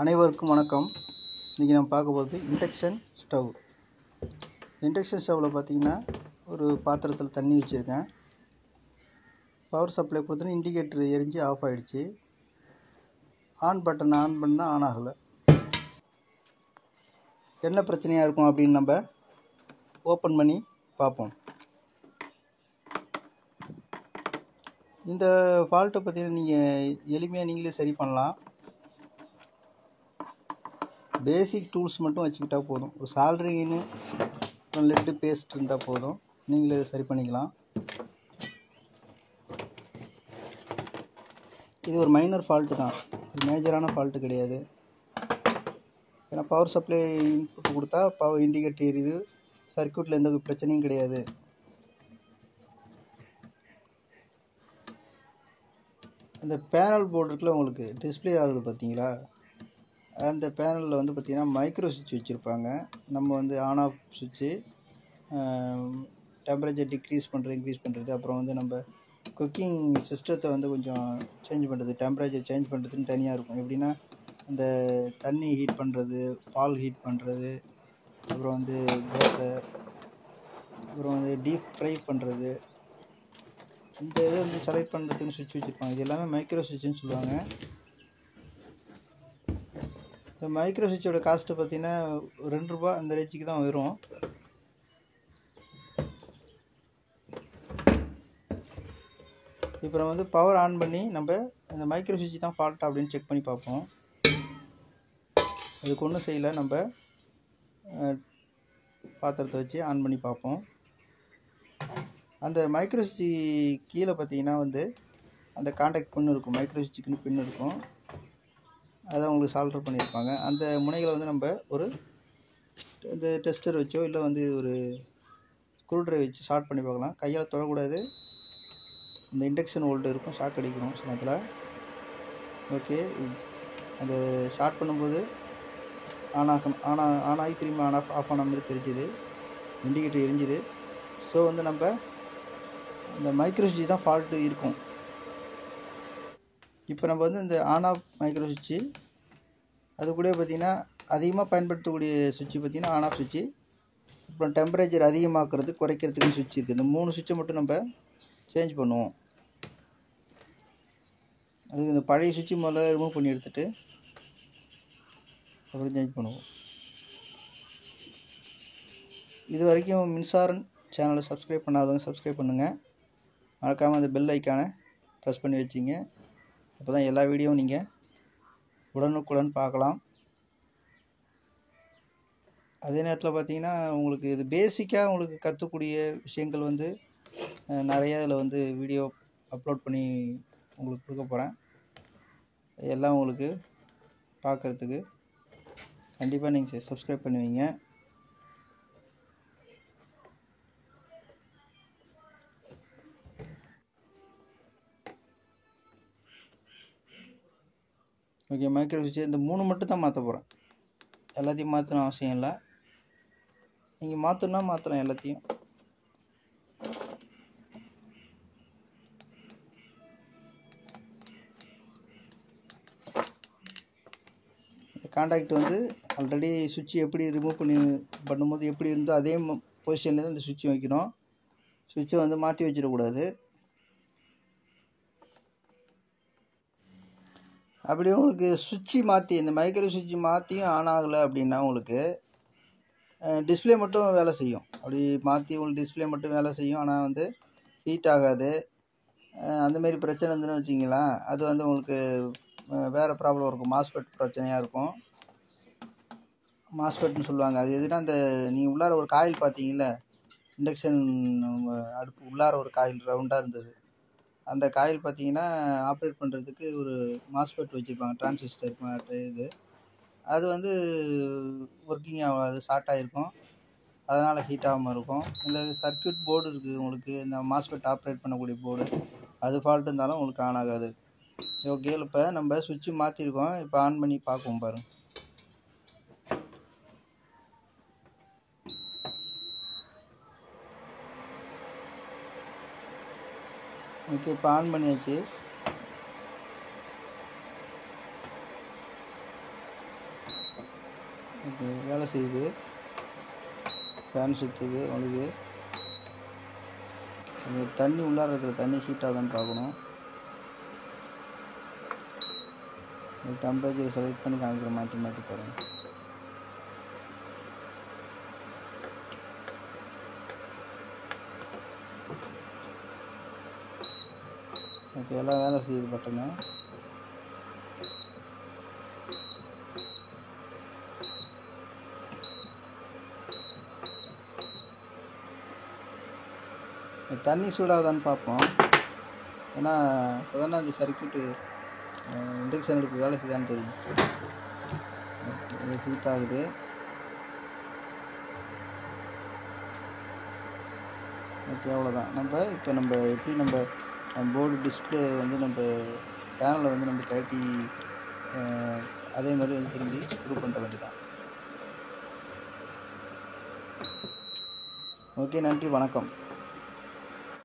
அனைவருக்கும் வணக்கம். இன்றைக்கி நம்ம பார்க்க போகிறது இண்டக்ஷன் ஸ்டவ். இண்டக்ஷன் ஸ்டவ்வில் பார்த்திங்கன்னா ஒரு பாத்திரத்தில் தண்ணி வச்சுருக்கேன். பவர் சப்ளை கொடுத்தோன்னா இண்டிகேட்டர் எரிஞ்சு ஆஃப் ஆகிடுச்சு. ஆன் பட்டன் ஆன் பண்ணால் ஆன் ஆகலை. என்ன பிரச்சனையாக இருக்கும் அப்படின்னு நம்ம ஓப்பன் பண்ணி பார்ப்போம். இந்த ஃபால்ட்டை பார்த்திங்கன்னா நீங்கள் எளிமையாக நீங்களே சரி பண்ணலாம். பேசிக் டூல்ஸ் மட்டும் வச்சுக்கிட்டால் போதும். ஒரு சால்ட்ரிங்னு லெட்டு பேஸ்ட் இருந்தால் போதும், நீங்களே இதை சரி பண்ணிக்கலாம். இது ஒரு மைனர் ஃபால்ட்டு தான், ஒரு மேஜரான ஃபால்ட்டு கிடையாது. ஏன்னா பவர் சப்ளை இன்புட் கொடுத்தா பவர் இண்டிகேட்டர் எரியுது, சர்க்யூட்டில் எந்த பிரச்சனையும் கிடையாது. அந்த பேனல் போர்டு இருக்குல்ல, உங்களுக்கு டிஸ்பிளே ஆகுது பார்த்தீங்களா, அந்த பேனலில் வந்து பார்த்திங்கன்னா மைக்ரோ சுவிட்ச் வச்சுருப்பாங்க. நம்ம வந்து ஆன் ஆஃப் சுவிட்சு, டெம்பரேச்சர் டிக்ரீஸ் பண்ணுறது இன்க்ரீஸ் பண்ணுறது, அப்புறம் வந்து நம்ம குக்கிங் சிஸ்டத்தை வந்து கொஞ்சம் சேஞ்ச் பண்ணுறது, டெம்பரேச்சர் சேஞ்ச் பண்ணுறதுன்னு தனியாக இருக்கும். எப்படின்னா இந்த தண்ணி ஹீட் பண்ணுறது, பால் ஹீட் பண்ணுறது, அப்புறம் வந்து தோசை, அப்புறம் வந்து டீப் ஃப்ரை பண்ணுறது, இந்த இதை வந்து செலக்ட் பண்ணுறதுன்னு சுவிட்ச் வச்சுருப்பாங்க. இது எல்லாமே மைக்ரோ சுவிட்சுன்னு சொல்லுவாங்க. இந்த மைக்ரோ சுவிட்சோட காஸ்ட்டு பார்த்திங்கன்னா ₹2 அந்த ரேஞ்சுக்கு தான் வரும். இப்போ நம்ம வந்து பவர் ஆன் பண்ணி நம்ம இந்த மைக்ரோ சுவிட்ச் தான் ஃபால்ட்டா அப்படின்னு செக் பண்ணி பார்ப்போம். அதுக்கு ஒன்றும் செய்யலை, நம்ம பாத்திரத்தை வச்சு ஆன் பண்ணி பார்ப்போம். அந்த மைக்ரோ சுவிட்ச் கீழே பார்த்திங்கன்னா வந்து அந்த கான்டாக்ட் பின் இருக்கும், மைக்ரோ சுவிட்சுக்குன்னு பின் இருக்கும். அதை உங்களுக்கு சால்டர் பண்ணியிருப்பாங்க. அந்த முனைகளை வந்து நம்ம ஒரு இந்த டெஸ்டர் வச்சோ இல்லை வந்து ஒரு ஸ்க்ரூ ட்ரைவர் வச்சு ஷார்ட் பண்ணி பார்க்கலாம். கையால் தொடக்கூடாது, இந்த இண்டக்ஷன் வோல்ட் இருக்கும், ஷாக் அடிக்கணும் சிலத்தில். ஓகே, அந்த ஷார்ட் பண்ணும்போது ஆன் ஆகி திரும்பி ஆஃப் ஆன மாதிரி தெரிஞ்சுது, இண்டிகேட்டர் எரிஞ்சுது. ஸோ வந்து நம்ம இந்த மைக்ரோ சுவிட்ச் தான் ஃபால்ட்டு இருக்கும். இப்போ நம்ம வந்து இந்த ஆன் ஆஃப் மைக்ரோ சுவிட்சு, அது கூட பார்த்திங்கன்னா அதிகமாக பயன்படுத்தக்கூடிய சுவிட்சு பார்த்திங்கன்னா ஆன் ஆஃப் சுவிட்சு, அப்புறம் டெம்பரேச்சர் அதிகமாக்குறது குறைக்கிறதுக்குன்னு சுவிட்ச் இருக்குது. இந்த 3 சுவிட்சை மட்டும் நம்ம சேஞ்ச் பண்ணுவோம். அது இந்த பழைய சுவிட்சு முதல்ல ரிமூவ் பண்ணி எடுத்துகிட்டு அப்புறம் சேஞ்ச் பண்ணுவோம். இது வரைக்கும் மின்சாரன் சேனலை சப்ஸ்கிரைப் பண்ணாதவங்க சப்ஸ்கிரைப் பண்ணுங்கள். மறக்காமல் அந்த பெல் ஐக்கானை ப்ரெஸ் பண்ணி வச்சிங்க. அப்போ தான் எல்லா வீடியோவும் நீங்கள் உடனுக்குடன் பார்க்கலாம். அதே நேரத்தில் பார்த்திங்கன்னா உங்களுக்கு இது பேசிக்காக உங்களுக்கு கற்றுக்கூடிய விஷயங்கள் வந்து நிறையா இதில் வந்து வீடியோ அப்லோட் பண்ணி உங்களுக்கு கொடுக்க போகிறேன். எல்லாம் உங்களுக்கு பார்க்குறதுக்கு கண்டிப்பாக நீங்கள் சப்ஸ்கிரைப் பண்ணுவீங்க. ஓகே, மைக்ரோ சுவிட்ச் இந்த 3 மட்டும் தான் மாற்ற போகிறேன். எல்லாத்தையும் மாற்றணும் அவசியம் இல்லை. நீங்கள் மாற்றணுன்னா மாற்றலாம் எல்லாத்தையும். கான்டாக்ட் வந்து ஆல்ரெடி சுவிட்சு எப்படி ரிமூவ் பண்ணும்போது எப்படி இருந்தோ அதே பொசிஷனில் தான் இந்த சுவிட்சு வைக்கணும். சுவிட்சை வந்து மாற்றி வச்சிடக்கூடாது. அப்படியே உங்களுக்கு சுவிட்சு மாற்றி இந்த மைக்ரோ சுவிட்சு மாற்றியும் ஆன் ஆகலை அப்படின்னா உங்களுக்கு டிஸ்பிளே மட்டும் வேலை செய்யும். அப்படி மாற்றி உங்களுக்கு டிஸ்பிளே மட்டும் வேலை செய்யும், ஆனால் வந்து ஹீட் ஆகாது. அந்தமாரி பிரச்சனை இருந்துன்னு வச்சிங்களேன், அது வந்து உங்களுக்கு வேறு ப்ராப்ளம் இருக்கும். மாஸ்பெட் பிரச்சனையாக இருக்கும். மாஸ்பெட்னு சொல்லுவாங்க. அது எதுனா அந்த நீங்கள் உள்ளார ஒரு காயில் பார்த்தீங்கல்ல, இண்டக்ஷன் அடுப்பு உள்ளார ஒரு காயில் ரவுண்டாக இருந்தது. அந்த காயில் பார்த்தீங்கன்னா ஆப்ரேட் பண்ணுறதுக்கு ஒரு மாஸ்பெட் வச்சுருப்பாங்க, டிரான்சிஸ்டர் இது. அது வந்து ஒர்க்கிங் ஆகாது, ஷார்ட் ஆகிருக்கும். அதனால் ஹீட் ஆகாமல் இருக்கும். இந்த சர்க்யூட் போர்டு இருக்குது உங்களுக்கு, இந்த மாஸ்பெட் ஆப்ரேட் பண்ணக்கூடிய போர்டு, அது ஃபால்ட் இருந்தாலும் உங்களுக்கு ஆன் ஆகாது. ஓகே, இப்போ நம்ம சுவிட்சு மாற்றிருக்கோம். இப்போ ஆன் பண்ணி பார்ப்போம் பாருங்கள். ஓகே, இப்போ ஆன் பண்ணியாச்சு. ஓகே, வேலை செய்யுது. ஃபேன் சுற்றுது உங்களுக்கு. தண்ணி உள்ளார இருக்கிற தண்ணி ஹீட் ஆகுதான்னு பார்க்கணும். டெம்பரேச்சர் செலக்ட் பண்ணி காமிக்கிற மாற்றி மாற்றி பாருங்கள். ஓகே, எல்லாம் வேலை செய்யுது பட்டனு. தண்ணி சூடாகுதான்னு பார்ப்போம். ஏன்னா இப்போ தானே அந்த சர்க்யூட்டு இண்டக்ஷன் அடுப்பு வேலை செய்தான்னு தெரியும். ஓகே, இது ஹீட் ஆகுது. ஓகே, அவ்வளோதான். இப்போ நம்ம எப்படி நம்ம போர்டு டிஸ்பிளே வந்து நம்ம பேனலை வந்து நம்ம கழட்டி அதே மாதிரி வந்து திரும்பி ப்ரூவ் பண்ண வேண்டியதான். ஓகே, நன்றி, வணக்கம்.